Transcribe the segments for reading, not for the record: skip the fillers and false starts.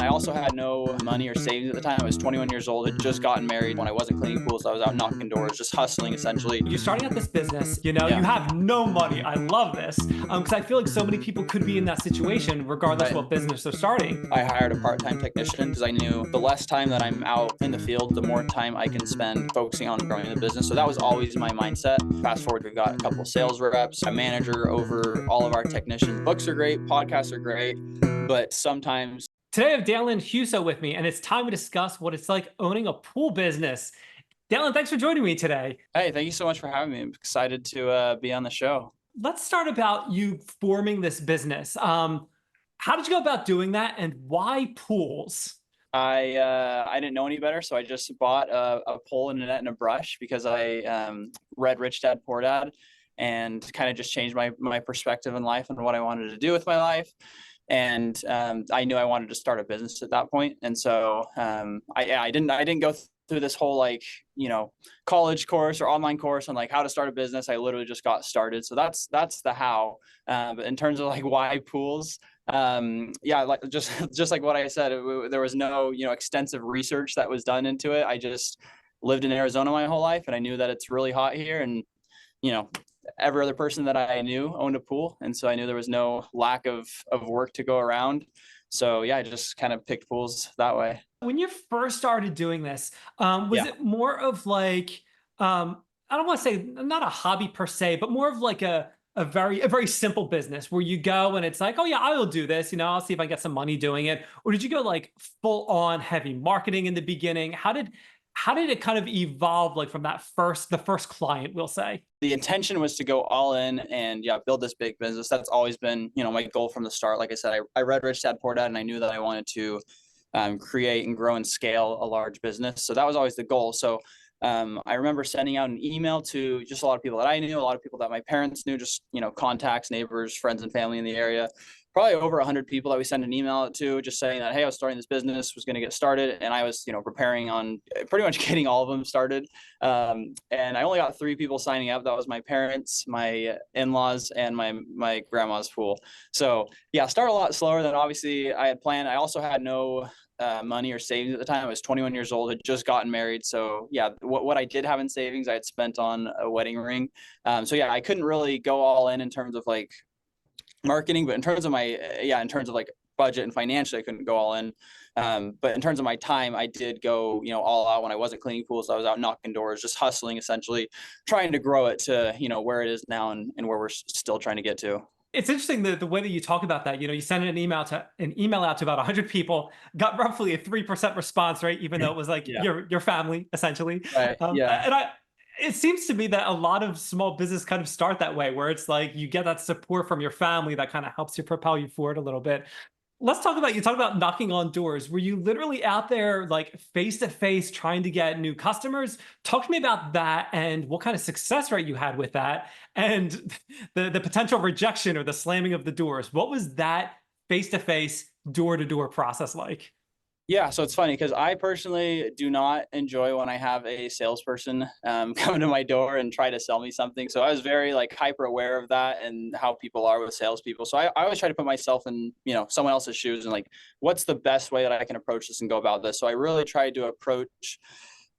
I also had no money or savings at the time. I was 21 years old, had just gotten married when I wasn't cleaning pools. So I was out knocking doors, just hustling essentially. You're starting out this business, you know, Yeah. you have no money. I love this because I feel like so many people could be in that situation regardless of Right. what business they're starting. I hired a part-time technician because I knew the less time that I'm out in the field, the more time I can spend focusing on growing the business. So that was always my mindset. Fast forward, we've got a couple of sales reps, a manager over all of our technicians. Books are great, podcasts are great, but sometimes. Today I have Dallin Huso with me, and it's time to discuss what it's like owning a pool business. Dallin, thanks for joining me today. Hey, thank you so much for having me. I'm excited to be on the show. Let's start about you forming this business. How did you go about doing that, and why pools? I didn't know any better, so I just bought a pole and a net and a brush because I read Rich Dad Poor Dad, and kind of just changed my perspective in life and what I wanted to do with my life. And I knew I wanted to start a business at that point, and so I didn't go through this whole college course or online course on like how to start a business. I literally just got started. So that's the how. But in terms of like why pools, yeah, like just like what I said, there was no extensive research that was done into it. I just lived in Arizona my whole life, and I knew that it's really hot here, and you know every other person that I knew owned a pool, and so I knew there was no lack of work to go around. So yeah, I just kind of picked pools that way. When you first started doing this, was Yeah. it more of like, I don't want to say not a hobby per se, but more of like a very simple business where you go and it's like, oh yeah, I will do this. You know, I'll see if I get some money doing it. Or did you go like full on heavy marketing in the beginning? How did it kind of evolve like from the first client, we'll say? The intention was to go all in and yeah, build this big business. That's always been my goal from the start. Like I said, I read Rich Dad Poor Dad, and I knew that I wanted to create and grow and scale a large business. So that was always the goal. So I remember sending out an email to just a lot of people that I knew, a lot of people that my parents knew, just contacts, neighbors, friends, and family in the area. Probably over 100 people that we sent an email out to, just saying that, hey, I was starting this business, was going to get started, and I was preparing on pretty much getting all of them started. And I only got 3 people signing up. That was my parents, my in-laws, and my grandma's pool. So yeah, start a lot slower than obviously I had planned. I also had no money or savings at the time. I was 21 years old, had just gotten married. So yeah, what I did have in savings, I had spent on a wedding ring. So yeah, I couldn't really go all in terms of like marketing, but in terms of in terms of like budget and financially, I couldn't go all in. But in terms of my time, I did go, all out when I wasn't cleaning pools. I was out knocking doors, just hustling, essentially trying to grow it to, where it is now, and where we're still trying to get to. It's interesting the way that you talk about that. You know, you sent an email out to about 100 people, got roughly a 3% response rate, even though it was like Yeah. your family essentially. Right. Yeah. And it seems to me that a lot of small business kind of start that way, where it's like you get that support from your family that kind of helps you propel you forward a little bit. Let's talk about, you talk about knocking on doors. Were you literally out there like face to face trying to get new customers? Talk to me about that and what kind of success rate you had with that, and the potential rejection or the slamming of the doors. What was that face to face, door to door process like? Yeah, so it's funny because I personally do not enjoy when I have a salesperson come to my door and try to sell me something. So I was very like hyper aware of that and how people are with salespeople. So I always try to put myself in someone else's shoes and like, what's the best way that I can approach this and go about this. So I really tried to approach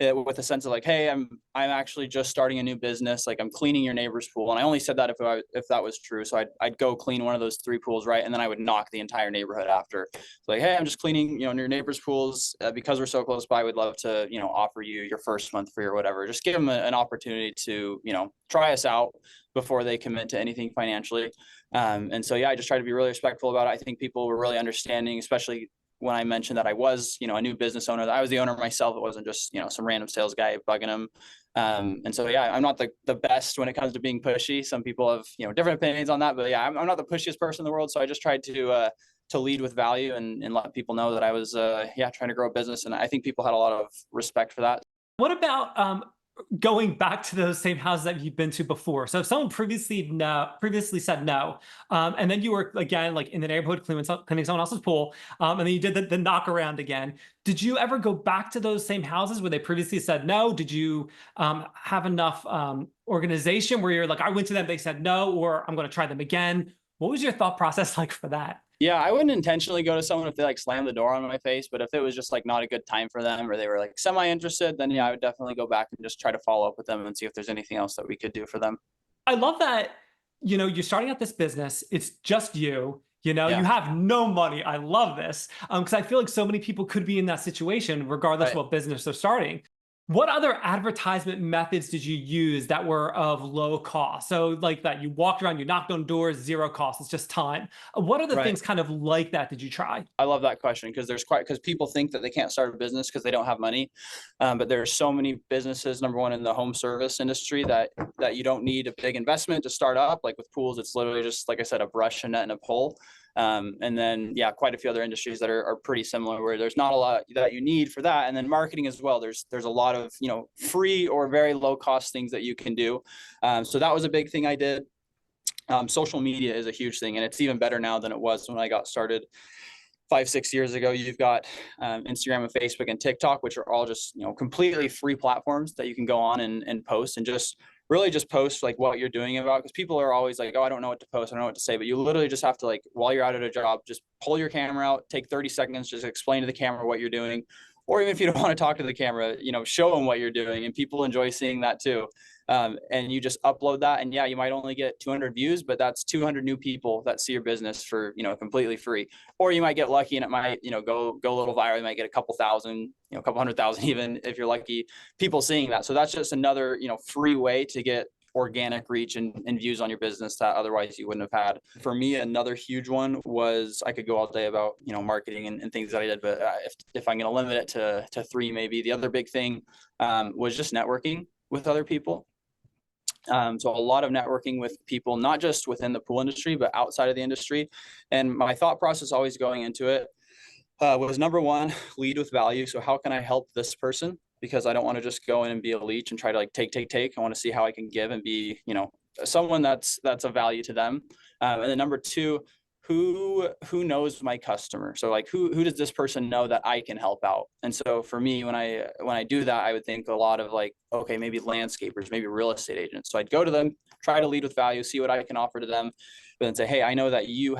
it with a sense of like, hey, I'm actually just starting a new business. Like I'm cleaning your neighbor's pool, and I only said that if that was true. So I'd go clean one of those 3 pools, right, and then I would knock the entire neighborhood after. So like, hey, I'm just cleaning your neighbor's pools because we're so close by. We'd love to offer you your first month free or whatever. Just give them an opportunity to try us out before they commit to anything financially. And so yeah, I just try to be really respectful about it. I think people were really understanding, especially when I mentioned that I was, a new business owner. I was the owner myself. It wasn't just, some random sales guy bugging him. And so, yeah, I'm not the best when it comes to being pushy. Some people have, different opinions on that, but yeah, I'm not the pushiest person in the world. So I just tried to lead with value and let people know that I was, trying to grow a business. And I think people had a lot of respect for that. What about going back to those same houses that you've been to before? So if someone previously said no, and then you were again like in the neighborhood cleaning someone else's pool, and then you did the knock around again. Did you ever go back to those same houses where they previously said no? Did you have enough organization where you're like, I went to them, they said no, or I'm going to try them again? What was your thought process like for that? Yeah, I wouldn't intentionally go to someone if they like slammed the door on my face, but if it was just like not a good time for them or they were like semi-interested, then yeah, I would definitely go back and just try to follow up with them and see if there's anything else that we could do for them. I love that, you're starting out this business. It's just you. You Yeah, have no money. I love this because I feel like so many people could be in that situation, regardless of right. what business they're starting. What other advertisement methods did you use that were of low cost? So, like that, you walked around, you knocked on doors, zero cost. It's just time. What other Right. things kind of like that did you try? I love that question because because people think that they can't start a business because they don't have money, but there are so many businesses. Number one, in the home service industry, that you don't need a big investment to start up. Like with pools, it's literally just like I said, a brush, a net, and a pole. And then yeah, quite a few other industries that are pretty similar where there's not a lot that you need for that. And then marketing as well. There's a lot of free or very low cost things that you can do. So that was a big thing I did. Social media is a huge thing, and it's even better now than it was when I got started 5, 6 years ago. You've got Instagram and Facebook and TikTok, which are all just completely free platforms that you can go on and post and just really just post like what you're doing about, because people are always like, oh, I don't know what to post, I don't know what to say, but you literally just have to, like, while you're out at a job, just pull your camera out, take 30 seconds, just explain to the camera what you're doing. Or even if you don't want to talk to the camera, show them what you're doing, and people enjoy seeing that too. And you just upload that, and yeah, you might only get 200 views, but that's 200 new people that see your business for completely free. Or you might get lucky and it might go a little viral. You might get a couple thousand, a couple 100,000 even if you're lucky, people seeing that. So that's just another free way to get organic reach and views on your business that otherwise you wouldn't have had. For me, another huge one was, I could go all day about marketing and things that I did, but if I'm going to limit it to three, maybe the other big thing was just networking with other people. So a lot of networking with people, not just within the pool industry, but outside of the industry. And my thought process always going into it was, number one, lead with value. So how can I help this person? Because I don't want to just go in and be a leech and try to like take. I want to see how I can give and be, someone that's of value to them. And then number two, who knows my customer? So like who does this person know that I can help out? And so for me, when I do that, I would think a lot of like, okay, maybe landscapers, maybe real estate agents. So I'd go to them, try to lead with value, see what I can offer to them, but then say, hey, I know that you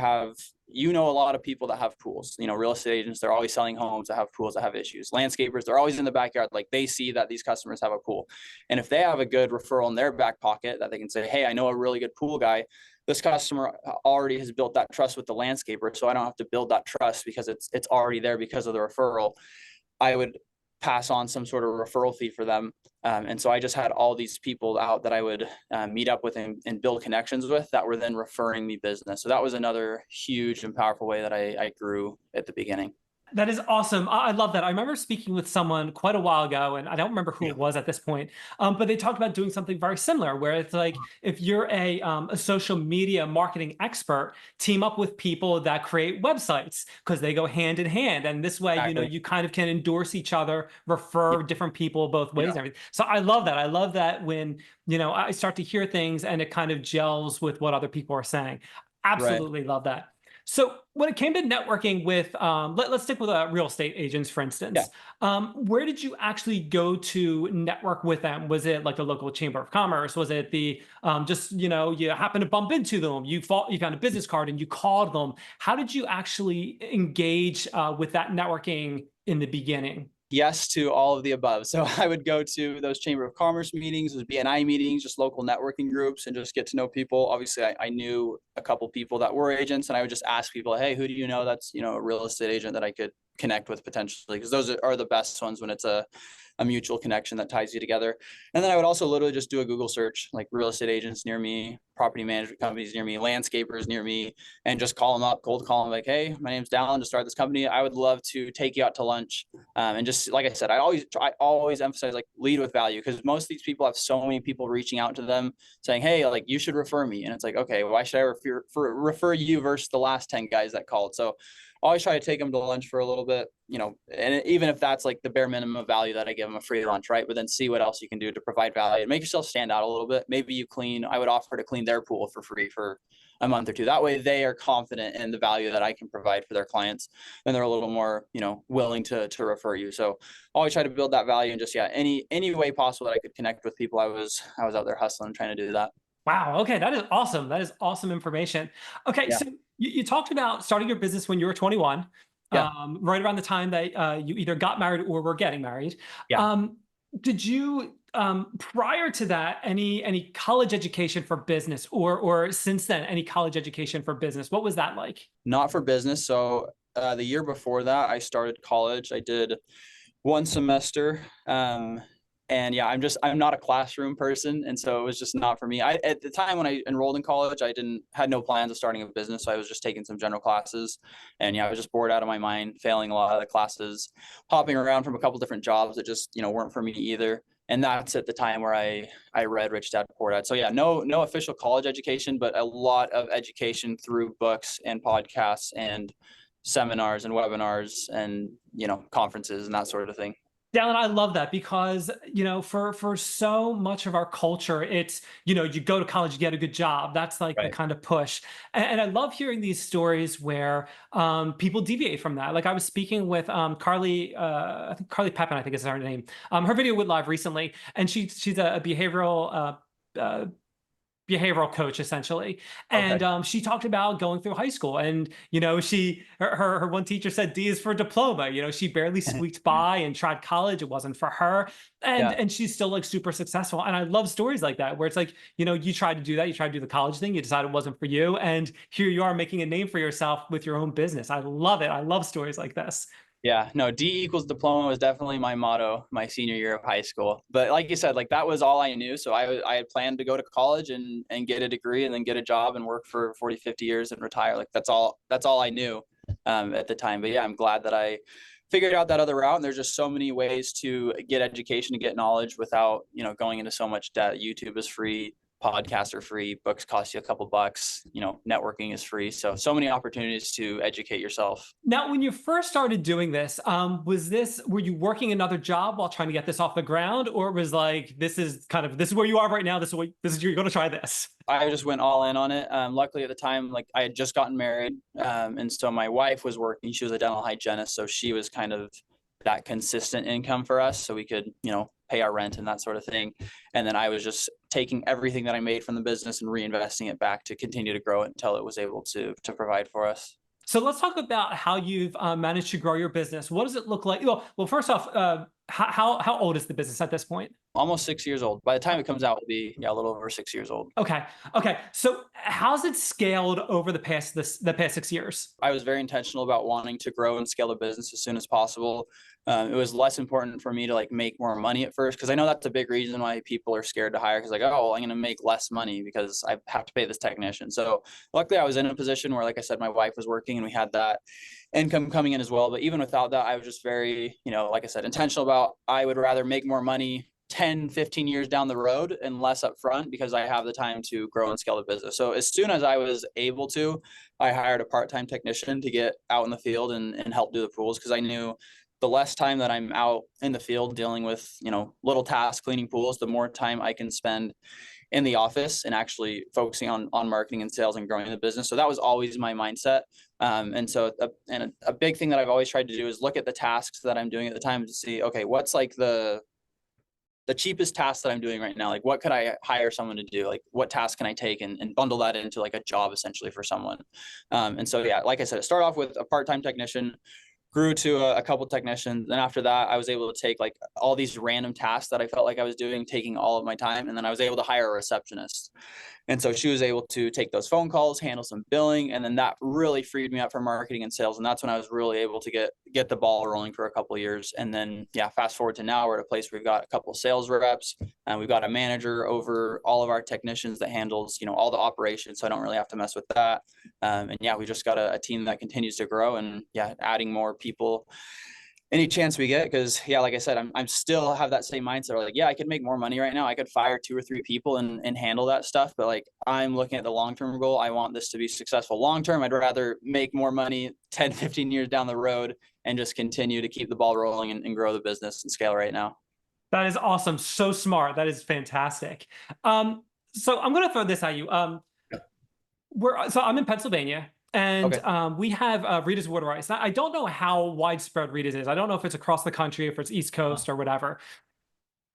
know a lot of people that have pools. Real estate agents, they're always selling homes that have pools that have issues. Landscapers, they're always in the backyard. Like, they see that these customers have a pool, and if they have a good referral in their back pocket that they can say, hey, I know a really good pool guy, this customer already has built that trust with the landscaper, so I don't have to build that trust because it's already there because of the referral. I would pass on some sort of referral fee for them. And so I just had all these people out that I would meet up with and build connections with that were then referring me business. So that was another huge and powerful way that I grew at the beginning. That is awesome. I love that. I remember speaking with someone quite a while ago, and I don't remember who Yeah. it was at this point, but they talked about doing something very similar, where it's like, if you're a social media marketing expert, team up with people that create websites, because they go hand in hand. And this way, Exactly. you kind of can endorse each other, refer different people both ways Yeah. and everything. So I love that. I love that when, I start to hear things and it kind of gels with what other people are saying. Right. Absolutely love that. So when it came to networking with, let's stick with real estate agents, for Yeah. instance. Where did you actually go to network with them? Was it like the local chamber of commerce? Was it the just you happened to bump into them? You found a business card and you called them. How did you actually engage with that networking in the beginning? Yes to all of the above. So I would go to those Chamber of Commerce meetings, those BNI meetings, just local networking groups, and just get to know people. Obviously, I knew a couple people that were agents, and I would just ask people, hey, who do you know that's a real estate agent that I could connect with potentially? Because those are the best ones, when it's a mutual connection that ties you together. And then I would also literally just do a Google search, like real estate agents near me, property management companies near me, landscapers near me, and just call them up, cold call them, like, hey, my name's Dallin, to start this company. I would love to take you out to lunch. And just like I said, I always emphasize, like, lead with value, because most of these people have so many people reaching out to them saying, hey, like, you should refer me. And it's like, okay, why should I refer you versus the last 10 guys that called? So always try to take them to lunch for a little bit, and even if that's like the bare minimum of value that I give them, a free lunch, right? But then see what else you can do to provide value and make yourself stand out a little bit. Maybe I would offer to clean their pool for free for a month or two. That way they are confident in the value that I can provide for their clients, and they're a little more, willing to refer you. So always try to build that value, and just, yeah, any way possible that I could connect with people. I was out there hustling, trying to do that. Wow. Okay, that is awesome. That is awesome information. Okay, Yeah. so you talked about starting your business when you were 21, Yeah. right around the time that you either got married or were getting married. Yeah. Um, did you prior to that any college education for business, or since then any college education for business? What was that like? Not for business. So the year before that, I started college. I did one semester. And yeah, I'm not a classroom person, and so it was just not for me. I At the time when I enrolled in college, I didn't had no plans of starting a business, so I was just taking some general classes, and yeah, I was just bored out of my mind, failing a lot of the classes, hopping around from a couple different jobs that just weren't for me either. And that's at the time where I read Rich Dad Poor Dad. So yeah, no official college education, but a lot of education through books and podcasts and seminars and webinars and conferences and that sort of thing. Dallin, I love that because, for so much of our culture, it's, you go to college, you get a good job. That's like the Right. kind of push. And I love hearing these stories where people deviate from that. Like I was speaking with Carly, I think Carly Pepin, I think is her name. Her video went live recently, and she's a behavioral coach essentially, Okay. and she talked about going through high school, and her one teacher said D is for diploma. She barely squeaked by and tried college, it wasn't for her, and Yeah. and she's still like super successful. And I love stories like that where it's like, you tried to do that, you tried to do the college thing, you decided it wasn't for you, and here you are making a name for yourself with your own business. I love it. I love stories like this. Yeah, no, D equals diploma was definitely my motto my senior year of high school. But like you said, like that was all I knew. So I had planned to go to college and get a degree and then get a job and work for 40, 50 years and retire. Like that's all I knew at the time. But yeah, I'm glad that I figured out that other route. And there's just so many ways to get education, to get knowledge without, going into so much debt. YouTube is free, podcasts are free, books cost you a couple bucks, networking is free. So many opportunities to educate yourself. Now, when you first started doing this, were you working another job while trying to get this off the ground, or it was like this is where you are right now, you're going to try this? I just went all in on it. Luckily at the time, like I had just gotten married. And so my wife was working, she was a dental hygienist. So she was kind of that consistent income for us. So we could, pay our rent and that sort of thing. And then I was just taking everything that I made from the business and reinvesting it back to continue to grow it until it was able to provide for us. So let's talk about how you've managed to grow your business. What does it look like? Well, first off, how old is the business at this point? Almost 6 years old. By the time it comes out, it'll be a little over 6 years old. Okay. Okay. So how's it scaled over the past 6 years? I was very intentional about wanting to grow and scale the business as soon as possible. It was less important for me to like make more money at first, because I know that's a big reason why people are scared to hire, because like, oh, well, I'm going to make less money because I have to pay this technician. So luckily I was in a position where, like I said, my wife was working and we had that income coming in as well. But even without that, I was just very, like I said, intentional about, I would rather make more money 10, 15 years down the road and less upfront, because I have the time to grow and scale the business. So as soon as I was able to, I hired a part-time technician to get out in the field and help do the pools, because I knew the less time that I'm out in the field dealing with, little tasks, cleaning pools, the more time I can spend in the office and actually focusing on marketing and sales and growing the business. So that was always my mindset. A big thing that I've always tried to do is look at the tasks that I'm doing at the time to see, okay, what's like the cheapest task that I'm doing right now? Like, what could I hire someone to do? Like, what task can I take and bundle that into like a job essentially for someone? And so, yeah, like I said, it started off with a part-time technician, grew to a couple technicians. Then after that, I was able to take like all these random tasks that I felt like I was doing, taking all of my time. And then I was able to hire a receptionist. And so she was able to take those phone calls, handle some billing, and then that really freed me up for marketing and sales. And that's when I was really able to get the ball rolling for a couple of years. And then, yeah, fast forward to now, we're at a place where we've got a couple of sales reps, and we've got a manager over all of our technicians that handles, all the operations. So I don't really have to mess with that. And yeah, we just got a team that continues to grow, and yeah, adding more people any chance we get. Because yeah, like I said, I'm still have that same mindset. Like, yeah, I could make more money right now, I could fire 2 or 3 people and handle that stuff, but like, I'm looking at the long-term goal. I want this to be successful long term. I'd rather make more money 10, 15 years down the road and just continue to keep the ball rolling and grow the business and scale right now. That is awesome. So smart. That is fantastic. So I'm going to throw this at you. So I'm in Pennsylvania, and Okay. we have Rita's water ice. Now, I don't know how widespread Rita's is. I don't know if it's across the country, if it's East Coast or whatever.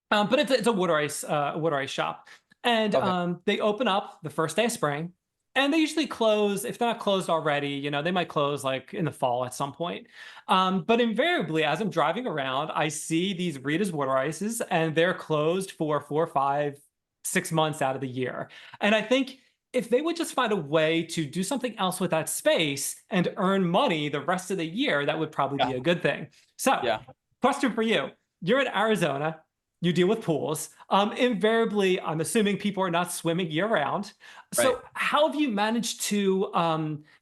But it's a water ice shop. And Okay. they open up the first day of spring, and they usually close, if they're not closed already, they might close like in the fall at some point. But invariably, as I'm driving around, I see these Rita's water ices, and they're closed for 4, 5, 6 months out of the year. And I think if they would just find a way to do something else with that space and earn money the rest of the year, that would probably Yeah. be a good thing. So, Yeah. question for you. You're in Arizona, you deal with pools. Invariably, I'm assuming people are not swimming year round. Right. So, how have you managed to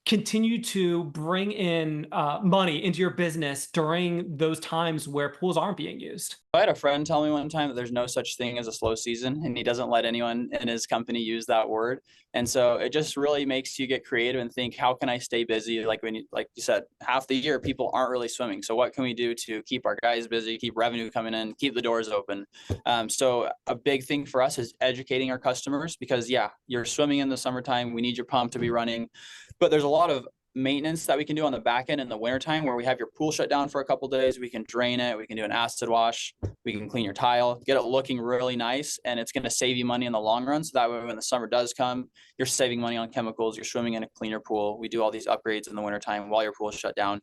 continue to bring in money into your business during those times where pools aren't being used? I had a friend tell me one time that there's no such thing as a slow season, and he doesn't let anyone in his company use that word. And so it just really makes you get creative and think, how can I stay busy? Like you said, half the year people aren't really swimming. So what can we do to keep our guys busy, keep revenue coming in, keep the doors open? So a big thing for us is educating our customers because yeah, you're swimming in the summertime. We need your pump to be running, but there's a lot of maintenance that we can do on the back end in the wintertime where we have your pool shut down for a couple days. We can drain it. We can do an acid wash. We can clean your tile, get it looking really nice, and it's going to save you money in the long run. So that way, when the summer does come, you're saving money on chemicals. You're swimming in a cleaner pool. We do all these upgrades in the wintertime while your pool is shut down.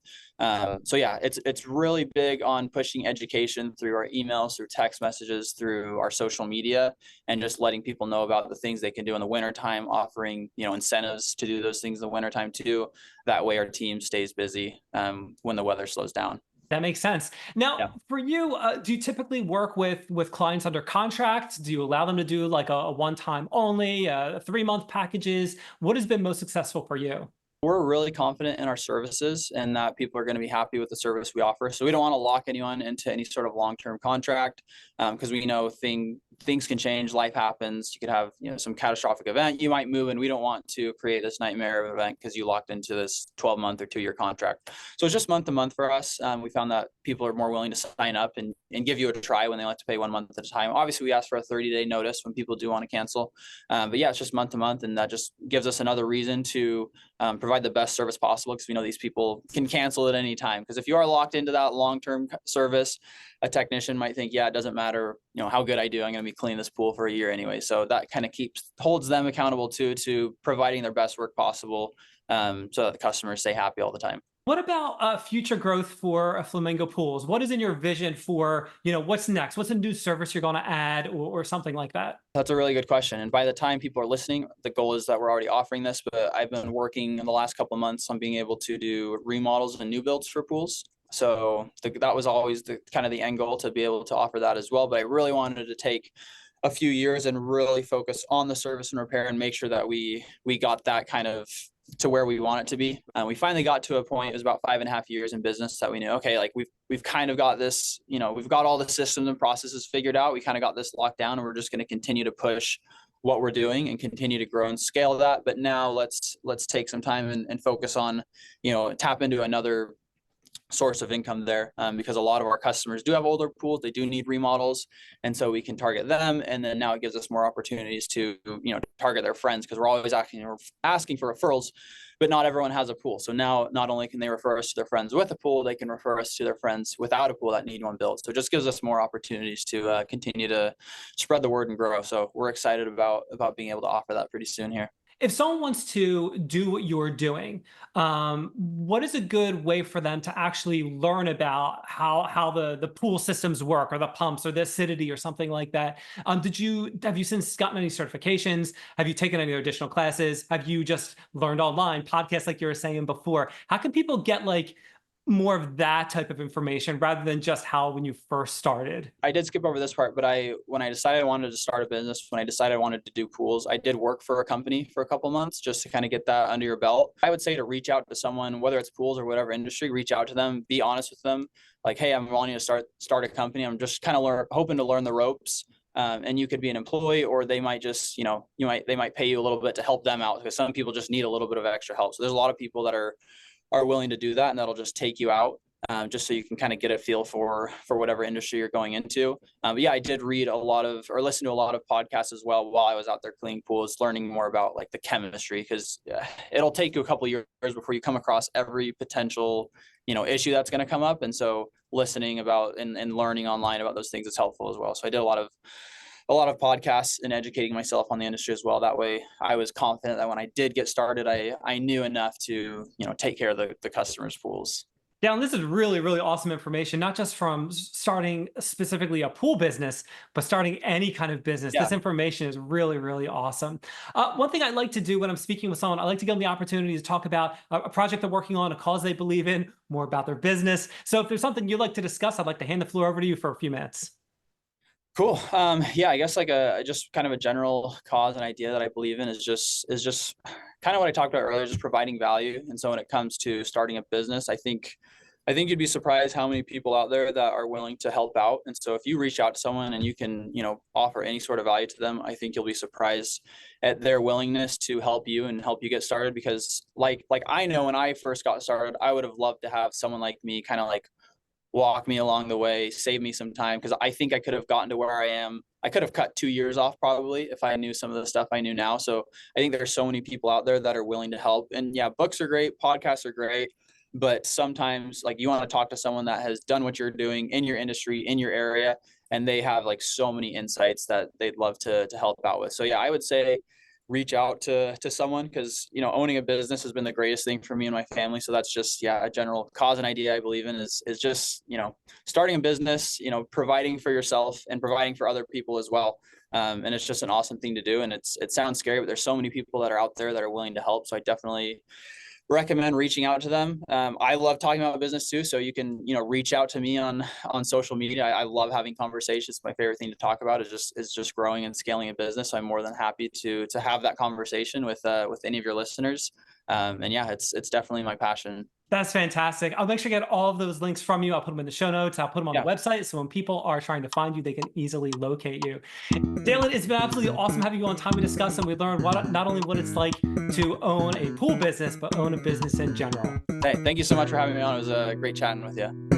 So yeah, it's really big on pushing education through our emails, through text messages, through our social media, and just letting people know about the things they can do in the wintertime, offering incentives to do those things in the wintertime too. That way, our team stays busy when the weather slows down. That makes sense. Yeah. Now, for you, do you typically work with clients under contract? Do you allow them to do like a one-time only, 3-month packages? What has been most successful for you? We're really confident in our services and that people are going to be happy with the service we offer. So we don't want to lock anyone into any sort of long-term contract because we know things can change, life happens. You could have some catastrophic event, you might move, and we don't want to create this nightmare of event because you locked into this 12-month or 2-year contract. So it's just month to month for us. We found that people are more willing to sign up and give you a try when they like to pay 1 month at a time. Obviously, we ask for a 30-day notice when people do want to cancel. But yeah, it's just month to month, and that just gives us another reason to provide the best service possible because we know these people can cancel at any time. Because if you are locked into that long-term service, a technician might think, yeah, it doesn't matter, how good I do. I'm going to be cleaning this pool for a year anyway. So that kind of holds them accountable too, to providing their best work possible so that the customers stay happy all the time. What about future growth for Flamingo Pools? What is in your vision for, what's next? What's a new service you're going to add or something like that? That's a really good question. And by the time people are listening, the goal is that we're already offering this, but I've been working in the last couple of months on being able to do remodels and new builds for pools. So that was always the kind of the end goal, to be able to offer that as well. But I really wanted to take a few years and really focus on the service and repair and make sure that we got that kind of to where we want it to be. We finally got to a point, it was about 5.5 years in business, that we knew, okay, like we've kind of got this, we've got all the systems and processes figured out. We kind of got this locked down, and we're just going to continue to push what we're doing and continue to grow and scale that. But now let's take some time and focus on, tap into another source of income there, because a lot of our customers do have older pools, they do need remodels, and so we can target them. And then now it gives us more opportunities to target their friends, because we're always asking for referrals, but not everyone has a pool. So now not only can they refer us to their friends with a pool, they can refer us to their friends without a pool that need one built. So it just gives us more opportunities to continue to spread the word and grow. So we're excited about being able to offer that pretty soon here. If someone wants to do what you're doing, what is a good way for them to actually learn about how the pool systems work, or the pumps, or the acidity, or something like that? Have you since gotten any certifications? Have you taken any additional classes? Have you just learned online, podcasts like you were saying before? How can people get like more of that type of information rather than just how when you first started? I did skip over this part, but when I decided I wanted to start a business, when I decided I wanted to do pools, I did work for a company for a couple months just to kind of get that under your belt. I would say to reach out to someone, whether it's pools or whatever industry, reach out to them, be honest with them. Like, hey, I'm wanting to start a company. I'm just kind of hoping to learn the ropes. And you could be an employee, or they might just, they might pay you a little bit to help them out, because some people just need a little bit of extra help. So there's a lot of people that are willing to do that, and that'll just take you out, just so you can kind of get a feel for whatever industry you're going into. But yeah, I did read listen to a lot of podcasts as well while I was out there cleaning pools, learning more about like the chemistry, because it'll take you a couple of years before you come across every potential issue that's going to come up. And so listening about and learning online about those things is helpful as well. So I did a lot a lot of podcasts and educating myself on the industry as well. That way I was confident that when I did get started, I knew enough to, take care of the customers' pools. Yeah, and this is really, really awesome information, not just from starting specifically a pool business, but starting any kind of business. Yeah. This information is really, really awesome. One thing I like to do when I'm speaking with someone, I like to give them the opportunity to talk about a project they're working on, a cause they believe in, more about their business. So if there's something you'd like to discuss, I'd like to hand the floor over to you for a few minutes. Cool. Yeah, I guess like just kind of a general cause and idea that I believe in is just kind of what I talked about earlier, just providing value. And so when it comes to starting a business, I think you'd be surprised how many people out there that are willing to help out. And so if you reach out to someone and you can, offer any sort of value to them, I think you'll be surprised at their willingness to help you and help you get started. Because like I know when I first got started, I would have loved to have someone like me kind of like walk me along the way, save me some time. Cause I think I could have gotten to where I am. I could have cut 2 years off probably if I knew some of the stuff I knew now. So I think there's so many people out there that are willing to help. And yeah, books are great, podcasts are great, but sometimes like you want to talk to someone that has done what you're doing in your industry, in your area, and they have like so many insights that they'd love to help out with. So yeah, I would say reach out to someone, because owning a business has been the greatest thing for me and my family. So that's just, yeah, a general cause and idea I believe in is just starting a business, providing for yourself and providing for other people as well. And it's just an awesome thing to do. And it sounds scary, but there's so many people that are out there that are willing to help. So I definitely recommend reaching out to them. I love talking about business too. So you can, reach out to me on social media. I love having conversations. My favorite thing to talk about is just growing and scaling a business. So I'm more than happy to have that conversation with any of your listeners. And yeah, it's definitely my passion. That's fantastic. I'll make sure to get all of those links from you. I'll put them in the show notes. I'll put them on the Yeah. website. So when people are trying to find you, they can easily locate you. Dallin, it's been absolutely awesome having you on time to discuss, and we learned not only what it's like to own a pool business, but own a business in general. Hey, thank you so much for having me on. It was great chatting with you.